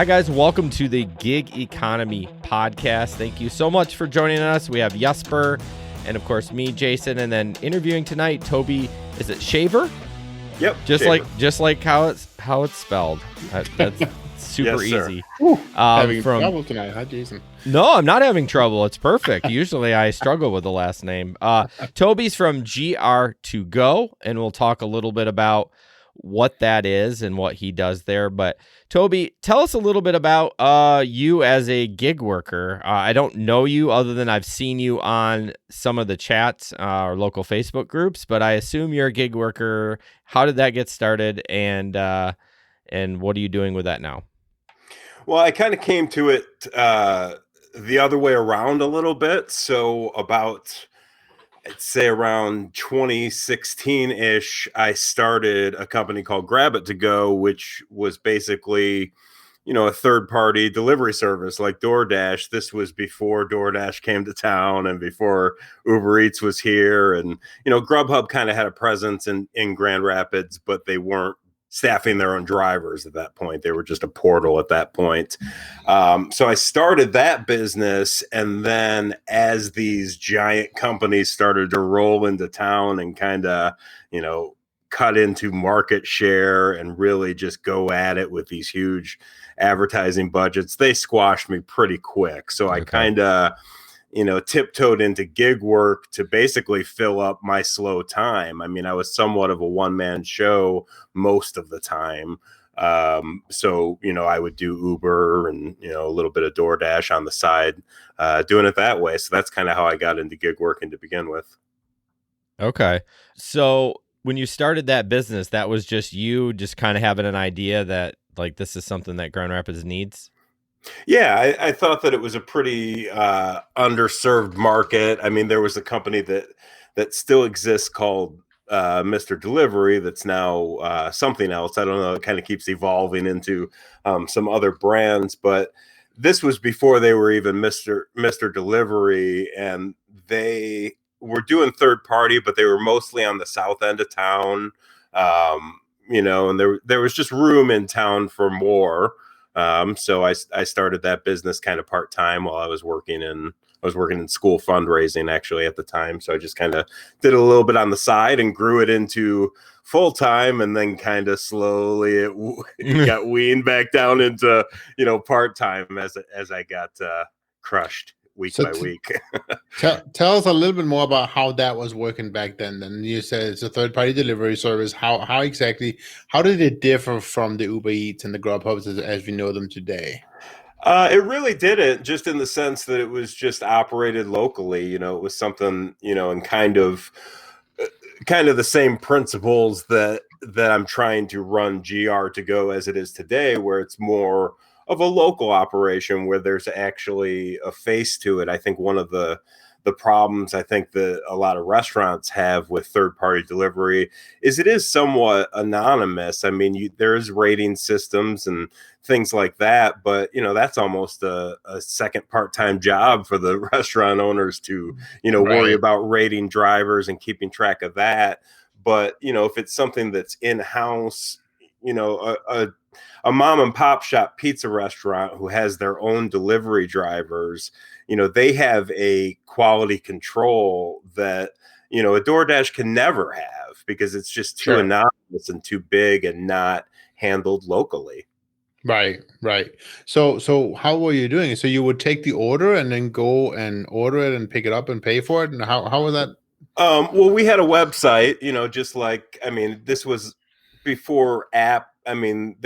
Hi, guys. Welcome to the Gig Economy podcast. Thank you so much for joining us. We have Jesper and, of course, me, Jason, and then interviewing tonight, Toby. Is it Shaver? Yep. Just Shaver. like how it's spelled. That's super Yes, easy. Having trouble tonight, huh, Jason? No, I'm not having trouble. It's perfect. Usually I struggle with the last name. Toby's from GR2Go, and we'll talk a little bit about what that is and what he does there. But Toby, tell us a little bit about you as a gig worker. I don't know you other than I've seen you on some of the chats or local Facebook groups, but I assume you're a gig worker. How did that get started, and what are you doing with that now? Well, I kind of came to it the other way around a little bit. So about, I'd say around 2016-ish, I started a company called Grab It To Go, which was basically, a third-party delivery service like DoorDash. This was before DoorDash came to town and before Uber Eats was here. And, Grubhub kind of had a presence in Grand Rapids, but they weren't staffing their own drivers at that point. They were just a portal at that point. So I started that business. And then as these giant companies started to roll into town and kind of, cut into market share and really just go at it with these huge advertising budgets, they squashed me pretty quick. So I kind of, tiptoed into gig work to basically fill up my slow time. I mean, I was somewhat of a one-man show most of the time. So, I would do Uber and, a little bit of DoorDash on the side, doing it that way. So that's kind of how I got into gig working to begin with. Okay. So when you started that business, that was just you just kind of having an idea that like this is something that Grand Rapids needs? Yeah, I thought that it was a pretty underserved market. I mean, there was a company that still exists called Mr. Delivery that's now something else. I don't know. It kind of keeps evolving into some other brands, but this was before they were even Mr. Delivery, and they were doing third party, but they were mostly on the south end of town. And there was just room in town for more. So I started that business kind of part-time while I was working in school fundraising actually at the time. So I just kind of did a little bit on the side and grew it into full-time, and then kind of slowly it got weaned back down into, part-time as I got crushed week by week. Tell us a little bit more about how that was working back then. Then you said it's a third-party delivery service. How did it differ from the Uber Eats and the Grubhubs as we know them today? It really didn't, just in the sense that it was just operated locally. It was something, and kind of the same principles that I'm trying to run GR2Go as it is today, where it's more of a local operation where there's actually a face to it. I think one of the problems I think that a lot of restaurants have with third-party delivery is it is somewhat anonymous. I mean, there's rating systems and things like that, but that's almost a second part-time job for the restaurant owners to worry about rating drivers and keeping track of that. But if it's something that's in-house, a mom and pop shop pizza restaurant who has their own delivery drivers, they have a quality control that, a DoorDash can never have, because it's just too anonymous and too big and not handled locally. Right. So how were you doing it? So you would take the order and then go and order it and pick it up and pay for it? And how was that? Well, we had a website, just like, I mean, this was before app. I mean,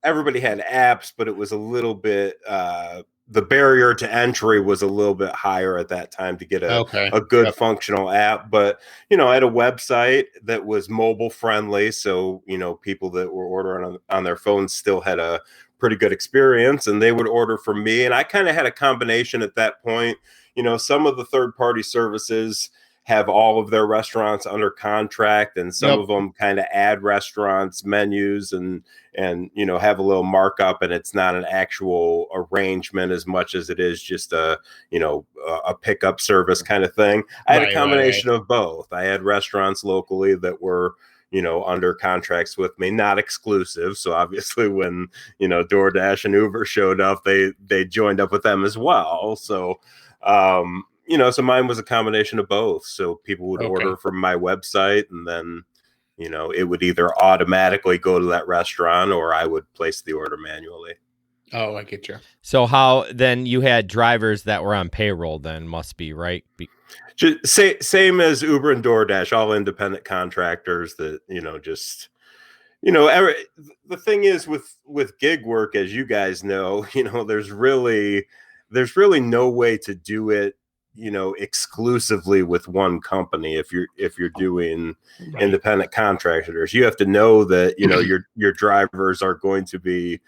everybody had apps, but it was a little bit, the barrier to entry was a little bit higher at that time to get a good functional app. But, I had a website that was mobile friendly. So, people that were ordering on their phones still had a pretty good experience, and they would order from me. And I kind of had a combination at that point. Some of the third-party services have all of their restaurants under contract, and some of them kind of add restaurants menus and have a little markup, and it's not an actual arrangement as much as it is just a pickup service kind of thing. I had a combination of both. I had restaurants locally that were under contracts with me, not exclusive. So obviously when, DoorDash and Uber showed up, they joined up with them as well. So, so mine was a combination of both. So people would order from my website, and then, it would either automatically go to that restaurant or I would place the order manually. Oh, I get you. So how then you had drivers that were on payroll then, must be, right? Just same as Uber and DoorDash, all independent contractors that, the thing is with gig work, as you guys know, there's really no way to do it, exclusively with one company. If you're doing independent contractors, you have to know that, your drivers are going to be,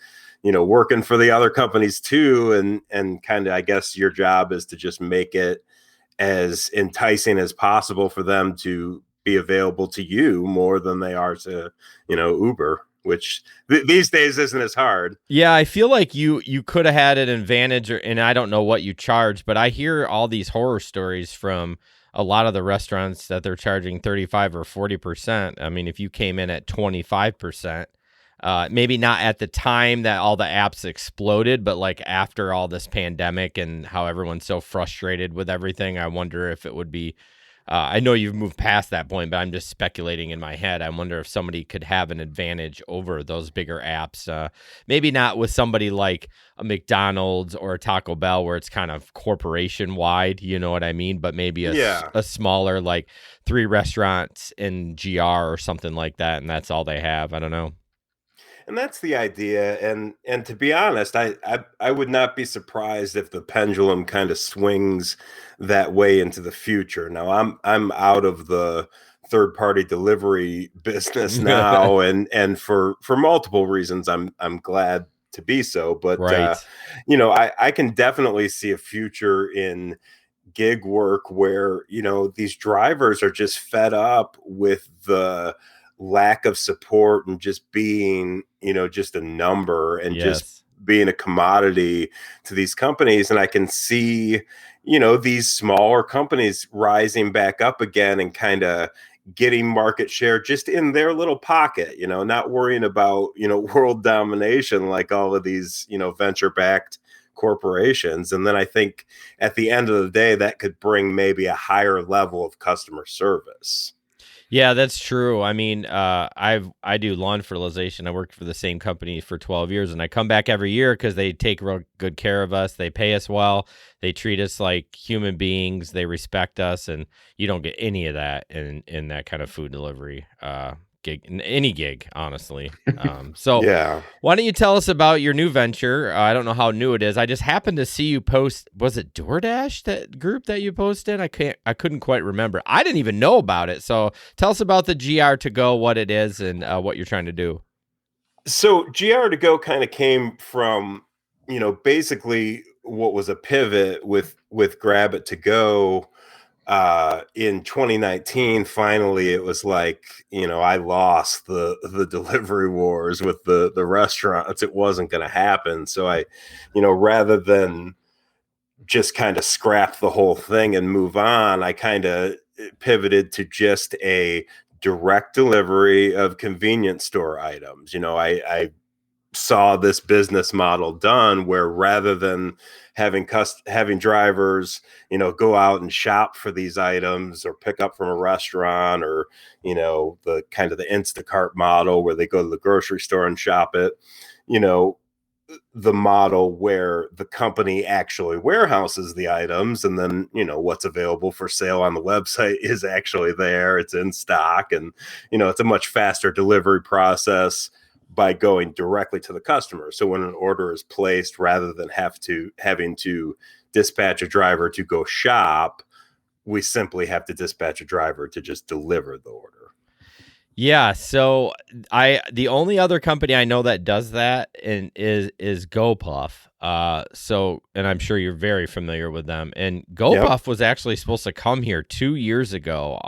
working for the other companies too. And kind of, I guess your job is to just make it as enticing as possible for them to be available to you more than they are to, Uber, which these days isn't as hard. Yeah, I feel like you could have had an advantage, and I don't know what you charge, but I hear all these horror stories from a lot of the restaurants that they're charging 35 or 40%. I mean, if you came in at 25%, maybe not at the time that all the apps exploded, but like after all this pandemic and how everyone's so frustrated with everything, I wonder if it would be, I know you've moved past that point, but I'm just speculating in my head. I wonder if somebody could have an advantage over those bigger apps. Maybe not with somebody like a McDonald's or a Taco Bell where it's kind of corporation wide, you know what I mean? But maybe a smaller, like 3 restaurants in GR or something like that, and that's all they have. I don't know. And that's the idea. And to be honest, I would not be surprised if the pendulum kind of swings that way into the future. Now I'm out of the third party delivery business now, and for multiple reasons I'm glad to be so. But Right. I can definitely see a future in gig work where, these drivers are just fed up with the lack of support and just being, just a number and just being a commodity to these companies. And I can see, these smaller companies rising back up again and kind of getting market share just in their little pocket, not worrying about, world domination like all of these, venture backed corporations. And then I think at the end of the day, that could bring maybe a higher level of customer service. Yeah, that's true. I mean, I do lawn fertilization. I worked for the same company for 12 years, and I come back every year because they take real good care of us. They pay us well. They treat us like human beings. They respect us, and you don't get any of that in that kind of food delivery gig, in any gig, honestly. So Yeah. why don't you tell us about your new venture? I don't know how new it is. I just happened to see you post. Was it DoorDash, that group that you posted? I couldn't quite remember. I didn't even know about it. So tell us about the GR to go, what it is, and what you're trying to do. So GR to go kind of came from, basically what was a pivot with Grab It to Go. In 2019, finally, it was like, I lost the delivery wars with the restaurants. It wasn't going to happen. So I, rather than just kind of scrap the whole thing and move on, I kind of pivoted to just a direct delivery of convenience store items. I saw this business model done where rather than having drivers, go out and shop for these items or pick up from a restaurant, or, the kind of the Instacart model where they go to the grocery store and shop it, the model where the company actually warehouses the items, and then, what's available for sale on the website is actually there. It's in stock, and, it's a much faster delivery process by going directly to the customer. So when an order is placed, rather than having to dispatch a driver to go shop, we simply have to dispatch a driver to just deliver the order. Yeah, so the only other company I know that does that is GoPuff. And I'm sure you're very familiar with them. And GoPuff was actually supposed to come here 2 years ago.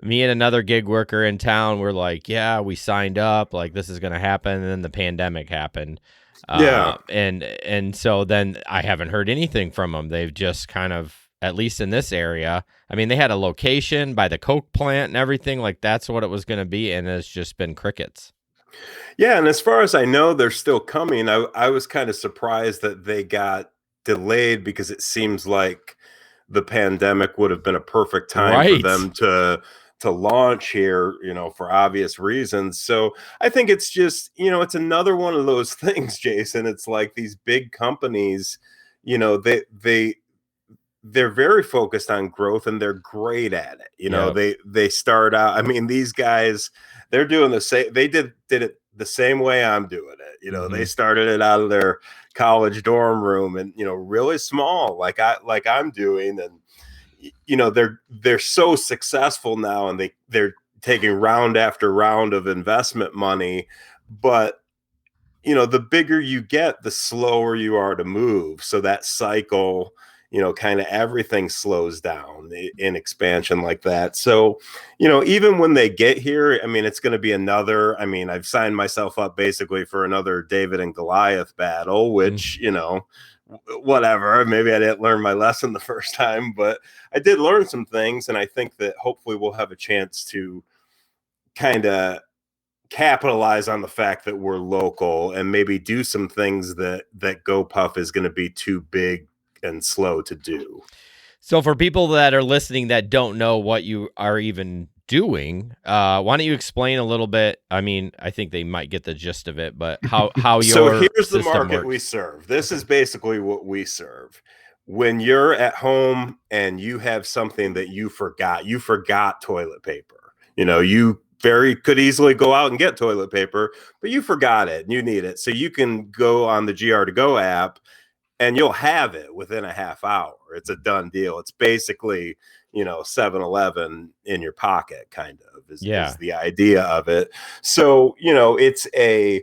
Me and another gig worker in town were like, yeah, we signed up, like this is going to happen. And then the pandemic happened. And so then I haven't heard anything from them. They've just kind of at least in this area. I mean, they had a location by the Coke plant and everything. Like, that's what it was going to be, and it's just been crickets. Yeah, and as far as I know, they're still coming. I was kind of surprised that they got delayed because it seems like the pandemic would have been a perfect time for Right. them to launch here, for obvious reasons. So I think it's just, it's another one of those things, Jason. It's like these big companies, they're very focused on growth and they're great at it. Yep. They start out, I mean, these guys, they're doing the same, they did it the same way I'm doing it. They started it out of their college dorm room and, really small, like I'm doing. And, they're so successful now and they're taking round after round of investment money. But the bigger you get, the slower you are to move. So that cycle, kind of everything slows down in expansion like that. So, even when they get here, I mean, it's going to be I've signed myself up basically for another David and Goliath battle, which, whatever, maybe I didn't learn my lesson the first time, but I did learn some things. And I think that hopefully we'll have a chance to kind of capitalize on the fact that we're local and maybe do some things that GoPuff is going to be too big and slow to do. So for people that are listening that don't know what you are even doing, why don't you explain a little bit? I mean, I think they might get the gist of it, but how your So here's the system market works. we serve. This is basically what we serve. When you're at home and you have something that you forgot toilet paper. You could easily go out and get toilet paper, but you forgot it and you need it. So you can go on the GR2Go app and you'll have it within a half hour. It's a done deal. It's basically, 7-Eleven in your pocket, kind of, is the idea of it. So, it's a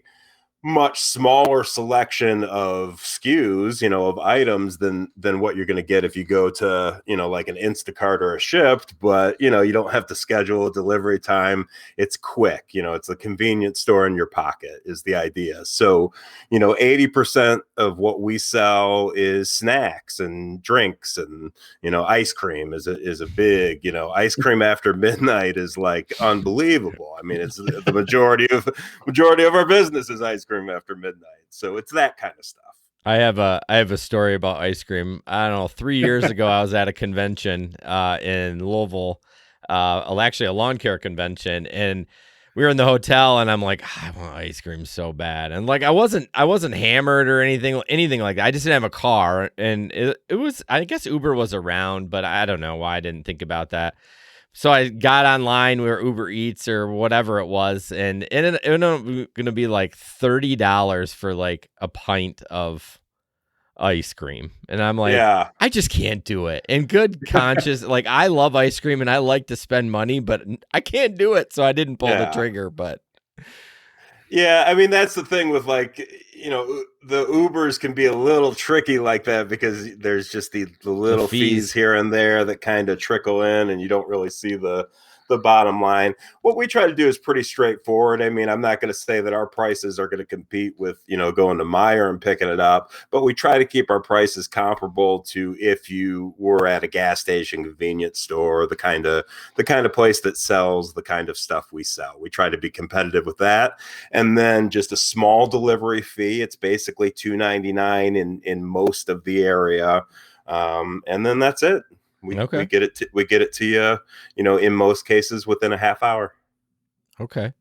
much smaller selection of SKUs, of items than what you're going to get if you go to, like an Instacart or a Shipt, but, you don't have to schedule a delivery time. It's quick, it's a convenience store in your pocket is the idea. So, 80% of what we sell is snacks and drinks and, ice cream is a big, ice cream after midnight is like unbelievable. I mean, it's the majority of our business is ice cream after midnight. So it's that kind of stuff. I have a story about ice cream. I don't know, 3 years ago, I was at a convention in Louisville, actually a lawn care convention, and we were in the hotel, and I'm like, I want ice cream so bad, and like I wasn't hammered or anything like that. I just didn't have a car, and it was, I guess Uber was around, but I don't know why I didn't think about that. So I got online where Uber Eats or whatever it was, and it ended up going to be like $30 for like a pint of ice cream. And I'm like, Yeah. I just can't do it. In good conscience, like I love ice cream and I like to spend money, but I can't do it. So I didn't pull the trigger, but. Yeah, I mean, that's the thing with like, the Ubers can be a little tricky like that because there's just the little fees here and there that kind of trickle in and you don't really see the bottom line. What we try to do is pretty straightforward. I mean, I'm not going to say that our prices are going to compete with, going to Meijer and picking it up, but we try to keep our prices comparable to if you were at a gas station, convenience store, the kind of place that sells the kind of stuff we sell. We try to be competitive with that. And then just a small delivery fee. It's basically $2.99 in most of the area. And then that's it. We get it to you, in most cases within a half hour. Okay.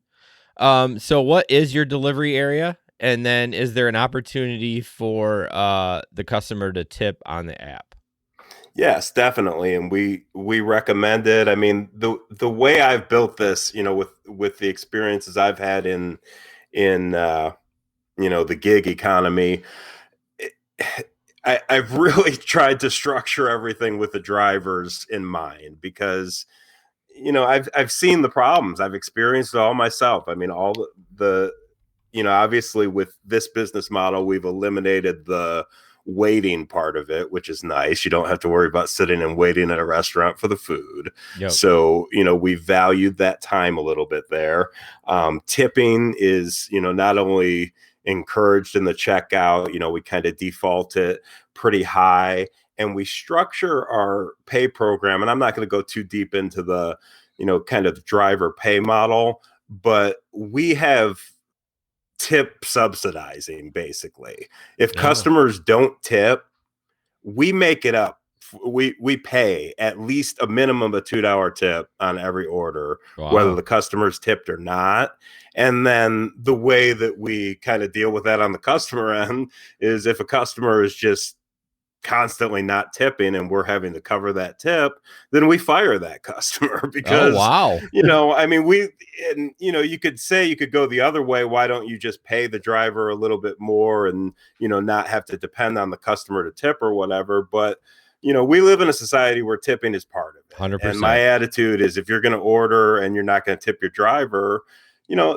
So what is your delivery area? And then is there an opportunity for the customer to tip on the app? Yes, definitely. And we recommend it. I mean, the way I've built this, with the experiences I've had in the gig economy, I've really tried to structure everything with the drivers in mind because, I've seen the problems. I've experienced it all myself. I mean, all the obviously with this business model, we've eliminated the waiting part of it, which is nice. You don't have to worry about sitting and waiting at a restaurant for the food. Yep. So, we valued that time a little bit there. Tipping is, not only encouraged in the checkout. We kind of default it pretty high, and we structure our pay program. And I'm not going to go too deep into the, kind of driver pay model, but we have tip subsidizing basically. If customers don't tip, we make it up. We pay at least a minimum of $2 tip on every order, whether the customer's tipped or not. And then the way that we kind of deal with that on the customer end is if a customer is just constantly not tipping and we're having to cover that tip, then we fire that customer because, I mean, you could go the other way. Why don't you just pay the driver a little bit more and, not have to depend on the customer to tip or whatever. But, we live in a society where tipping is part of it. 100%. And my attitude is if you're going to order and you're not going to tip your driver,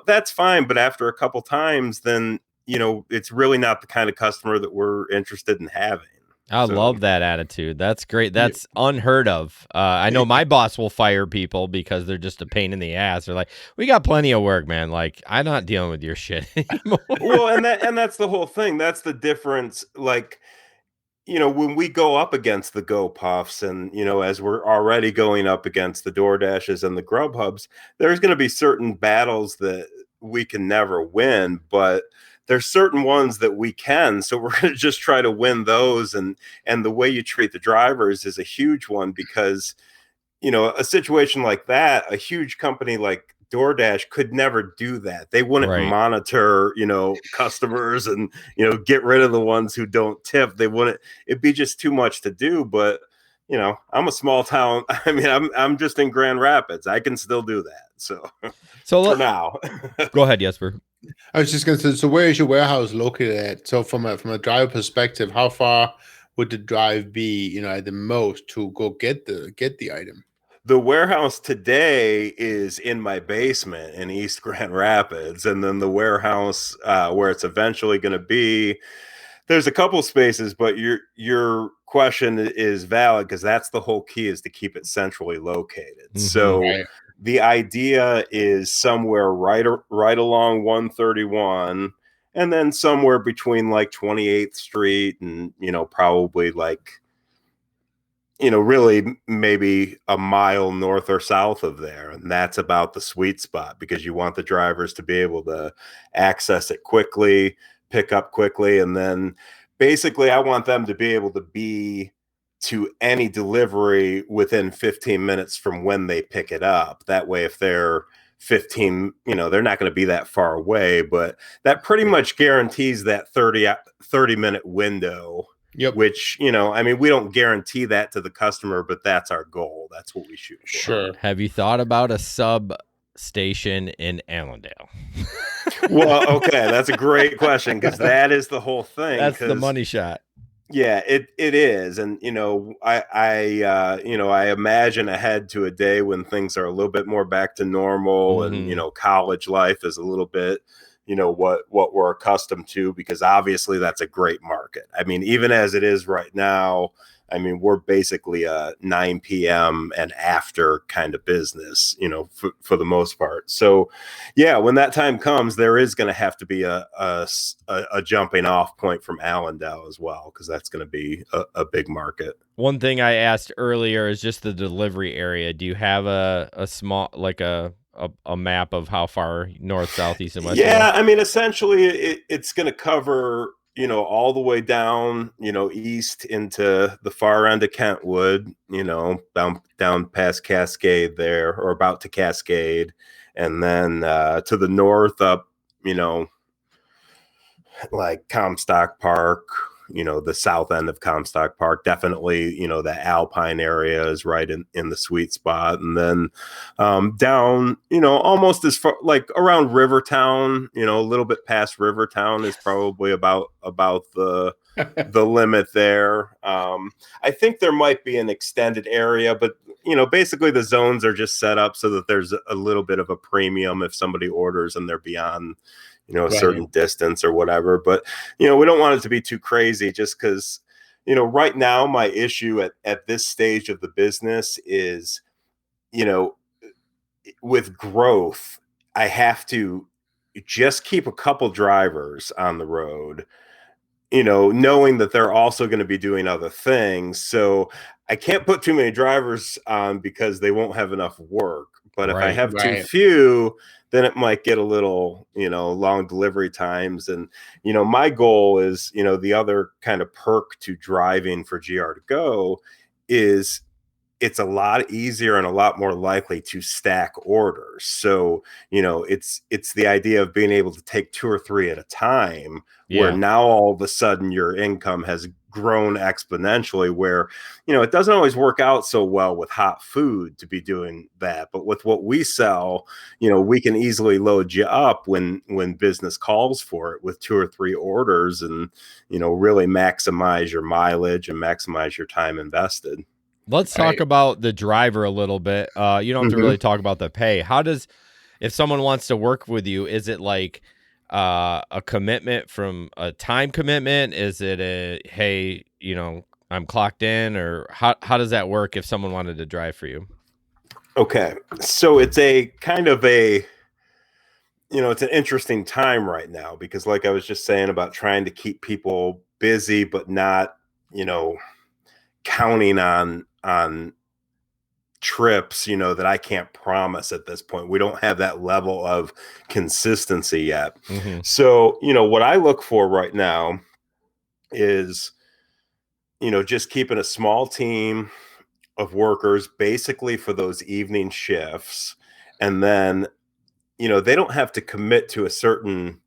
that's fine. But after a couple times, then, it's really not the kind of customer that we're interested in having. I love that attitude. That's great. That's unheard of. I know my boss will fire people because they're just a pain in the ass. They're like, we got plenty of work, man. Like, I'm not dealing with your shit anymore. Well, and that's the whole thing. That's the difference. Like, when we go up against the GoPuffs and, as we're already going up against the DoorDashes and the Grubhubs, there's going to be certain battles that we can never win, but there's certain ones that we can. So we're going to just try to win those. And the way you treat the drivers is a huge one because, a situation like that, a huge company like DoorDash could never do that. They wouldn't monitor, customers and, get rid of the ones who don't tip. They wouldn't, it'd be just too much to do. But, I'm a small town. I mean, I'm just in Grand Rapids. I can still do that. So for now. Go ahead, Jesper. I was just going to say, so where is your warehouse located at? So from a driver perspective, how far would the drive be, at the most to go get the item? The warehouse today is in my basement in East Grand Rapids. And then the warehouse where it's eventually going to be, there's a couple spaces, but your question is valid because that's the whole key, is to keep it centrally located. Mm-hmm. So the idea is somewhere right along 131, and then somewhere between like 28th Street and, probably like, really maybe a mile north or south of there. And that's about the sweet spot because you want the drivers to be able to access it quickly, pick up quickly. And then basically I want them to be able to be to any delivery within 15 minutes from when they pick it up. That way, if they're 15, they're not going to be that far away, but that pretty much guarantees that 30-minute window. Yep. Which, we don't guarantee that to the customer, but that's our goal. That's what we shoot for. Sure. Have you thought about a sub station in Allendale? Well, okay, that's a great question because that is the whole thing. That's the money shot. Yeah, it is. And, I imagine ahead to a day when things are a little bit more back to normal and, college life is a little bit, what we're accustomed to, because obviously that's a great market. I mean, even as it is right now, we're basically a 9 p.m. and after kind of business, for the most part. So, yeah, when that time comes, there is going to have to be a jumping off point from Allendale as well, because that's going to be a big market. One thing I asked earlier is just the delivery area. Do you have a small, like a map of how far north, south, east, and west? Yeah, essentially it's going to cover, all the way down, east into the far end of Kentwood, down past Cascade there, or about to Cascade, and then to the north up, like Comstock Park, the south end of Comstock Park, definitely, the Alpine area is right in the sweet spot. And then down, almost as far, like around Rivertown, a little bit past Rivertown is probably about the limit there. I think there might be an extended area, but, basically the zones are just set up so that there's a little bit of a premium if somebody orders and they're beyond a certain distance or whatever. But, we don't want it to be too crazy just because, right now my issue at this stage of the business is, with growth, I have to, just keep a couple drivers on the road, knowing that they're also going to be doing other things. So I can't put too many drivers on because they won't have enough work. But if I Right. have too few, then it might get a little, long delivery times. And, my goal is, the other kind of perk to driving for GR to go is it's a lot easier and a lot more likely to stack orders. So, it's the idea of being able to take 2 or 3 at a time, where now all of a sudden your income has grown exponentially, where, it doesn't always work out so well with hot food to be doing that. But with what we sell, we can easily load you up when business calls for it with 2 or 3 orders, and, really maximize your mileage and maximize your time invested. Let's talk about the driver a little bit. You don't have to really talk about the pay. If someone wants to work with you, is it like a commitment from a time commitment? Is it hey, I'm clocked in, or how does that work if someone wanted to drive for you? Okay. So it's a kind of it's an interesting time right now, because like I was just saying about trying to keep people busy, but not, counting on trips, that I can't promise at this point. We don't have that level of consistency yet. Mm-hmm. So, what I look for right now is, just keeping a small team of workers basically for those evening shifts. And then, they don't have to commit to a certain,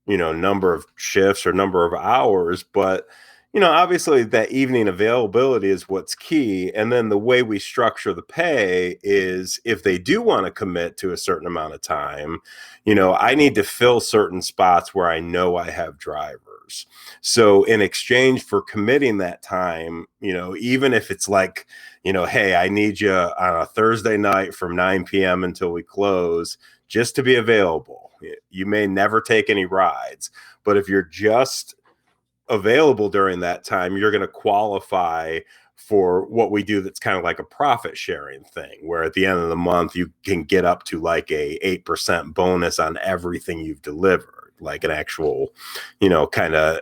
number of shifts or number of hours, but obviously that evening availability is what's key. And then the way we structure the pay is, if they do want to commit to a certain amount of time, I need to fill certain spots where I know I have drivers. So in exchange for committing that time, even if it's like, hey, I need you on a Thursday night from 9 p.m. until we close, just to be available. You may never take any rides, but if you're just available during that time, you're going to qualify for what we do. That's kind of like a profit sharing thing, where at the end of the month, you can get up to like a 8% bonus on everything you've delivered, like an actual, kind of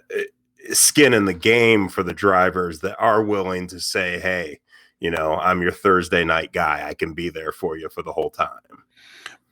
skin in the game for the drivers that are willing to say, hey, I'm your Thursday night guy. I can be there for you for the whole time.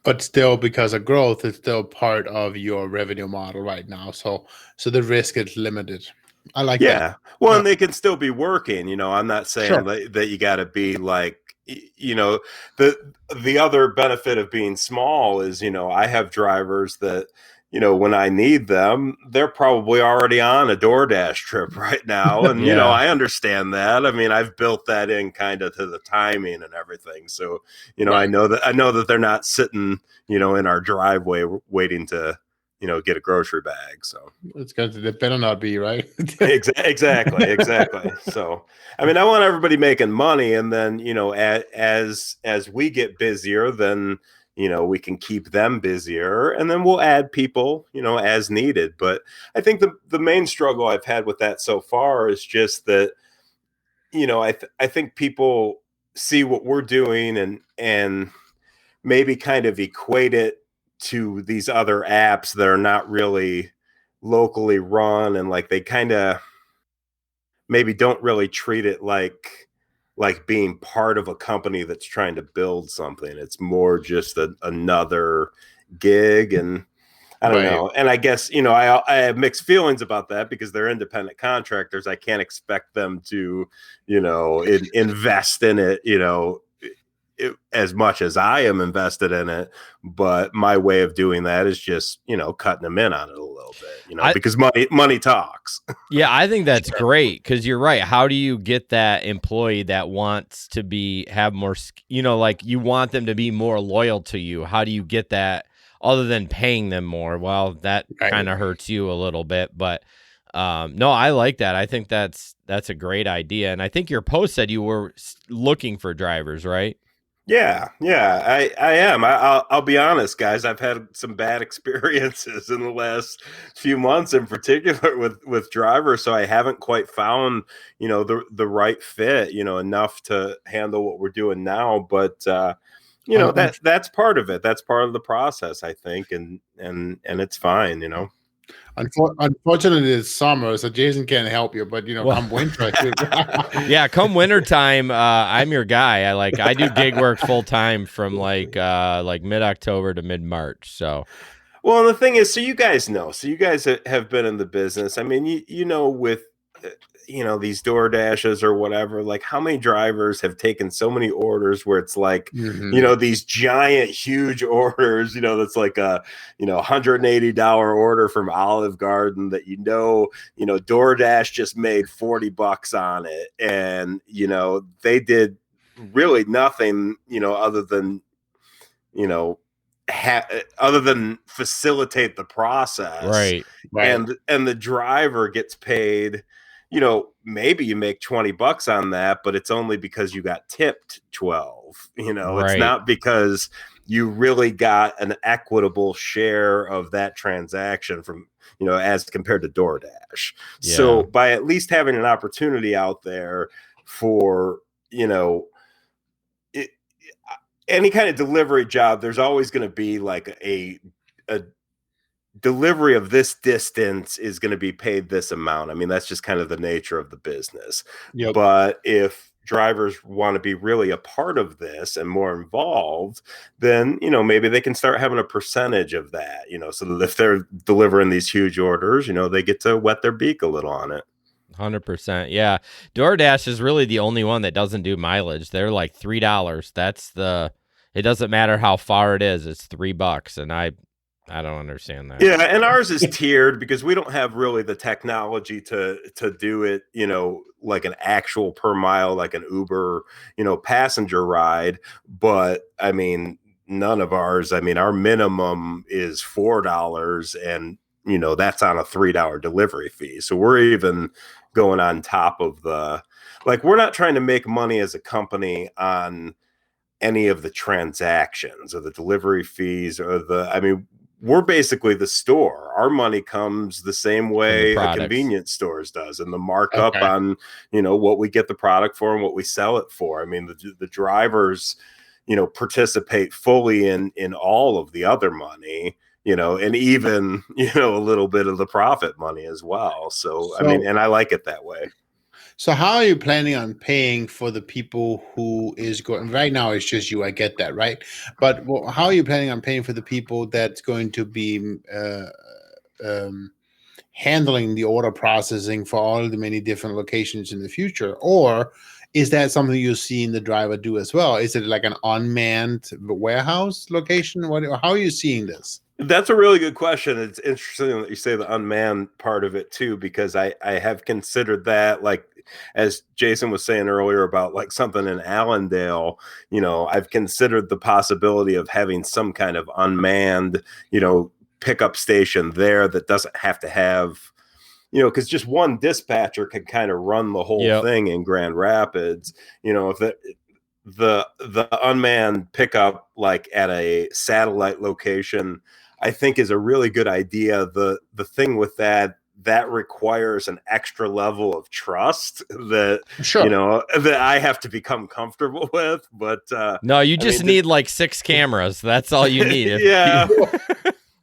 But still, because of growth, it's still part of your revenue model right now. So the risk is limited. I like that. Well, and they can still be working. I'm not saying Sure. that you got to be like, the other benefit of being small is, I have drivers that, when I need them, they're probably already on a DoorDash trip right now. And, Yeah. I understand that. I mean, I've built that in kind of to the timing and everything. So, I know that they're not sitting, in our driveway waiting to, get a grocery bag. So It's going to, it better not be, right? Exactly. So, I mean, I want everybody making money, and then, as we get busier, then, we can keep them busier, and then we'll add people, as needed. But I think the main struggle I've had with that so far is just that, I think people see what we're doing and maybe kind of equate it to these other apps that are not really locally run, and like they kind of maybe don't really treat it like being part of a company that's trying to build something. It's more just another gig. And I don't know. And I guess, I have mixed feelings about that, because they're independent contractors. I can't expect them to, invest in it, as much as I am invested in it. But my way of doing that is just, cutting them in on it a little bit, because money talks. Yeah, I think that's great, because you're right. How do you get that employee that wants to have more, like you want them to be more loyal to you? How do you get that other than paying them more? Well, that kind of hurts you a little bit, but no, I like that. I think that's a great idea. And I think your post said you were looking for drivers, right? Yeah, I am. I'll be honest, guys. I've had some bad experiences in the last few months, in particular with drivers. So I haven't quite found, the right fit, enough to handle what we're doing now. But you know, that's part of it. That's part of the process, I think, and it's fine, you know. Unfortunately, it's summer, so Jason can't help you. But come winter, yeah, come wintertime, I'm your guy. I do gig work full time from like mid-October to mid-March. So, well, and the thing is, so you guys have been in the business. I mean, you know, with these door dashes or whatever, like how many drivers have taken so many orders where it's like, these giant, huge orders, that's like a, $180 order from Olive Garden that, DoorDash just made $40 on it. And, they did really nothing, other than, other than facilitate the process. right. And the driver gets paid, maybe you make $20 on that, but it's only because you got tipped 12. It's not because you really got an equitable share of that transaction from, as compared to DoorDash. Yeah. So by at least having an opportunity out there for, any kind of delivery job, there's always going to be like a delivery of this distance is going to be paid this amount. I mean, that's just kind of the nature of the business. Yep. But if drivers want to be really a part of this and more involved, then, maybe they can start having a percentage of that, so that if they're delivering these huge orders, they get to wet their beak a little on it. 100%. Yeah. DoorDash is really the only one that doesn't do mileage. They're like $3. It doesn't matter how far it is. It's $3. And I don't understand that. Yeah. And ours is tiered because we don't have really the technology to do it, like an actual per mile, like an Uber, passenger ride. But I mean, none of ours, our minimum is $4 and, that's on a $3 delivery fee. So we're even going on top of we're not trying to make money as a company on any of the transactions or the delivery fees or we're basically the store. Our money comes the same way a convenience stores does, and the markup on, what we get the product for and what we sell it for. I mean, the drivers, participate fully in all of the other money, and even, a little bit of the profit money as well. So I mean, and I like it that way. So how are you planning on paying for the people who is going right now? It's just you. I get that, right? But how are you planning on paying for the people that's going to be handling the order processing for all the many different locations in the future? Or is that something you see the driver do as well? Is it like an unmanned warehouse location? How are you seeing this? That's a really good question. It's interesting that you say the unmanned part of it too, because I have considered that, like, as Jason was saying earlier about like something in Allendale, I've considered the possibility of having some kind of unmanned, pickup station there that doesn't have to have, because just one dispatcher can kind of run the whole thing in Grand Rapids. If the unmanned pickup, like at a satellite location, I think is a really good idea. The thing with that requires an extra level of trust that, that I have to become comfortable with. But no, you just need like 6 cameras. That's all you need.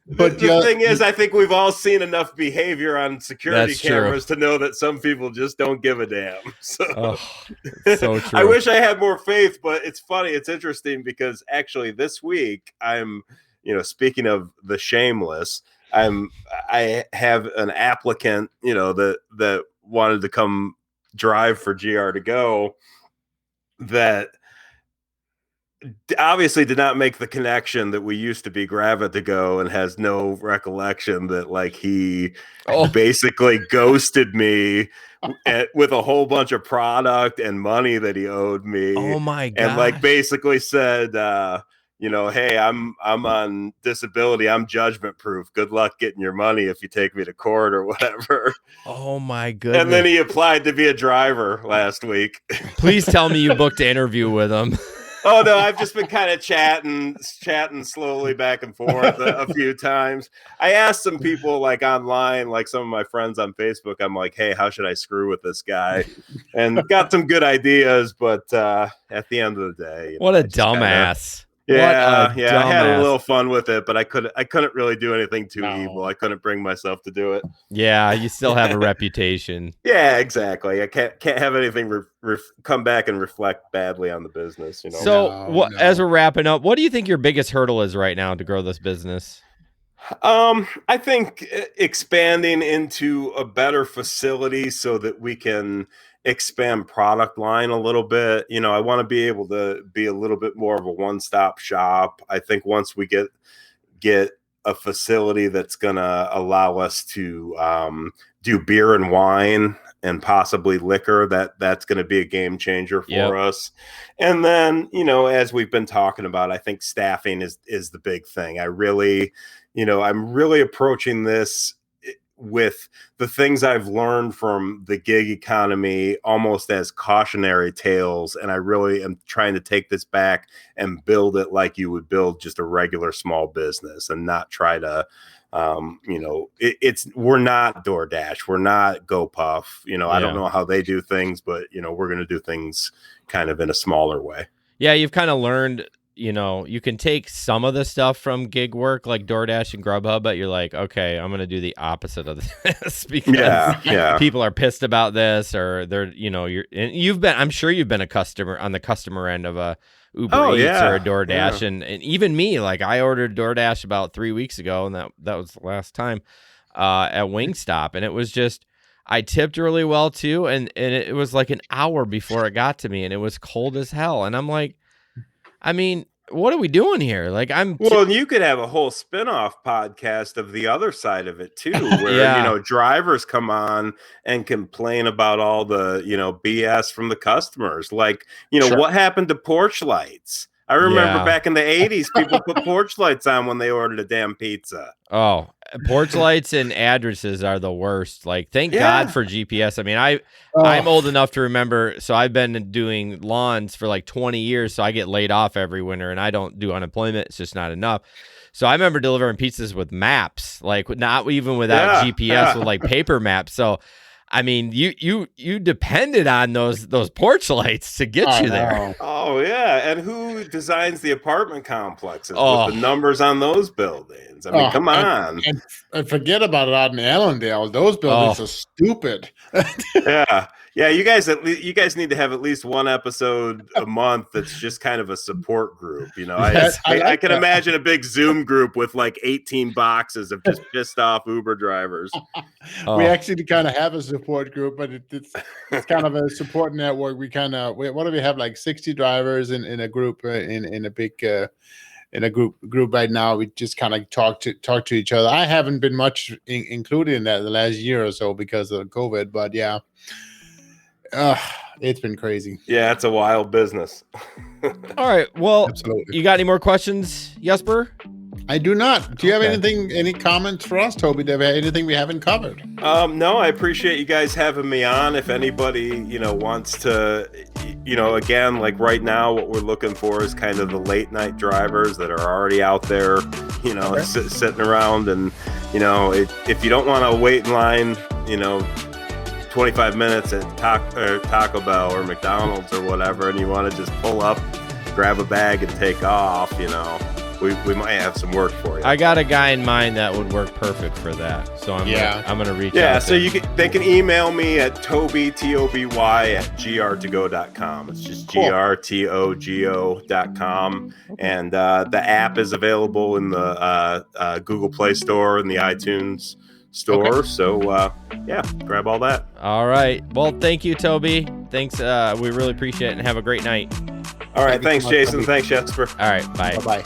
But the thing is, I think we've all seen enough behavior on security cameras to know that some people just don't give a damn. So, so true. I wish I had more faith, but it's funny. It's interesting because actually this week I'm, speaking of the shameless, I have an applicant, that wanted to come drive for GR to go that obviously did not make the connection that we used to be Gravit to go and has no recollection that like he basically ghosted me with a whole bunch of product and money that he owed me. Oh my God. And like basically said, hey, I'm on disability. I'm judgment proof. Good luck getting your money if you take me to court or whatever. Oh my goodness. And then he applied to be a driver last week. Please tell me you booked an interview with him. Oh no, I've just been kind of chatting slowly back and forth a few times. I asked some people like online, like some of my friends on Facebook, I'm like, hey, how should I screw with this guy? And got some good ideas, but at the end of the day, what a dumbass. Yeah, What a yeah. I had a dumbass. little fun with it, but I couldn't really do anything too No. evil. I couldn't bring myself to do it. Yeah, you still have a reputation. Yeah, exactly. I can't have anything come back and reflect badly on the business. You know. So, as we're wrapping up, what do you think your biggest hurdle is right now to grow this business? I think expanding into a better facility so that we can expand product line a little bit. You know, I want to be able to be a little bit more of a one-stop shop. I think once we get a facility that's going to allow us to do beer and wine and possibly liquor, that's going to be a game changer for us. And then, you know, as we've been talking about, I think staffing is the big thing. I'm really approaching this with the things I've learned from the gig economy almost as cautionary tales. And I really am trying to take this back and build it like you would build just a regular small business and not try to, we're not DoorDash. We're not GoPuff. You know, I don't know how they do things, but, you know, we're going to do things kind of in a smaller way. Yeah, you've kind of learned, you know, you can take some of the stuff from gig work like DoorDash and Grubhub, but you're like, okay, I'm going to do the opposite of this because people are pissed about this, or they're, you know, I'm sure you've been a customer on the customer end of a Uber Eats or a DoorDash. And even me, like I ordered DoorDash about 3 weeks ago, and that was the last time at Wingstop. And it was just, I tipped really well too. And it was like an hour before it got to me, and it was cold as hell. And I'm like, I mean, what are we doing here? Like, well, you could have a whole spin-off podcast of the other side of it too, where you know, drivers come on and complain about all the, you know, BS from the customers. Like, you know, what happened to porch lights? I remember back in the 80s, people put porch lights on when they ordered a damn pizza. Oh, porch lights and addresses are the worst. Like, thank God for GPS. I mean, I'm old enough to remember, so I've been doing lawns for like 20 years, so I get laid off every winter, and I don't do unemployment. It's just not enough. So I remember delivering pizzas with maps, like not even without GPS, with like paper maps. So I mean, you depended on those porch lights to get you there. Oh yeah, and who designs the apartment complexes with the numbers on those buildings? I mean, come on. And forget about it out in Allendale. Those buildings are stupid. Yeah. You guys need to have at least one episode a month that's just kind of a support group. You know, I can imagine a big Zoom group with like 18 boxes of just pissed off Uber drivers. We actually kind of have a support group, but it's kind of a support network. We what do we have, like 60 drivers in a group in a big in a group right now. We just kind of talk to each other. I haven't been much included in that the last year or so because of COVID, but yeah. It's been crazy. Yeah, it's a wild business. All right. Well, absolutely. You got any more questions, Jesper? I do not. Do you have any comments for us, Toby? Do you have anything we haven't covered? No, I appreciate you guys having me on. If anybody, you know, wants to, you know, again, like right now, what we're looking for is kind of the late night drivers that are already out there, you know, sitting around. And, you know, if you don't want to wait in line, you know, 25 minutes at Taco Bell or McDonald's or whatever, and you want to just pull up, grab a bag and take off, you know, we might have some work for you. I got a guy in mind that would work perfect for that. So I'm gonna reach out. Yeah, so they can email me at Toby, Toby at grtogo.com. It's just grtogo.com. And the app is available in the Google Play Store and the iTunes Store. So grab all that. All right. Well, thank you, Toby. Thanks. We really appreciate it, and have a great night. All right. Thanks, Jason. Thanks, Jesper. All right. Bye. Bye-bye.